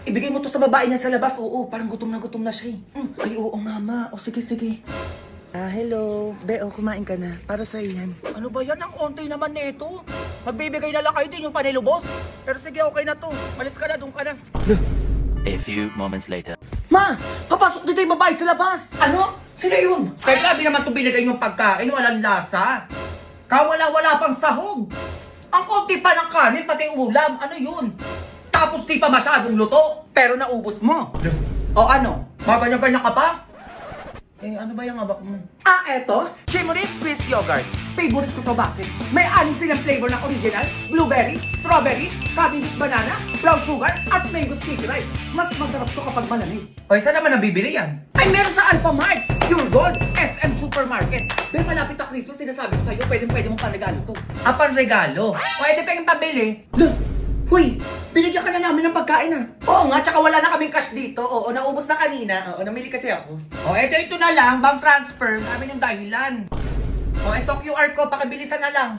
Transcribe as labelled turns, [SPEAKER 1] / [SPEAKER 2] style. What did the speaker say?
[SPEAKER 1] ibigay mo to sa babae niya sa labas. Oo, parang gutom na siya eh. Ay, oo nga ma. O sige, sige. Hello. Beo, kumain ka na. Para sa iyan.
[SPEAKER 2] Ano ba yan? Ang onti naman nito. Magbibigay na lang kayo din yung panilubos. Pero sige, okay na to. Malis ka na, doon ka na.
[SPEAKER 3] A few moments later.
[SPEAKER 1] Ma! Papasok dito yung babae sa labas! Ano? Sino yun? Kaya grabe naman itong binigay yung pagkain, walang lasa. Kawala-wala pang sahog. Ang konti pa ng kanin, pati ulam. Ano yun? Tapos di pa masyadong luto, pero naubos mo. O ano? Maganyan-ganyan ka pa? Eh, ano ba yung abak mo? Eto? Chimoris Swiss Yogurt. Favorite ko to, bakit? May anim silang flavor na original, blueberry, strawberry, cavendish banana, brown sugar, at mango sticky rice. Mas masarap to kapag malamig. O, saan naman nabibili yan? Ay, meron sa Alphamart, Pure Gold, SM Supermarket. Pero malapit na Christmas, sinasabi ko sa'yo, pwede mong panregalo to. Panregalo? Pwede pa yung pabili. Huy, binigyan ka na namin ng pagkain Oo nga, tsaka wala na kaming cash dito. Oo, naubos na kanina. Oo, namili kasi ako. Ito na lang, bank transfer. Namin yung dahilan. Ito QR ko, pakibilisan na lang.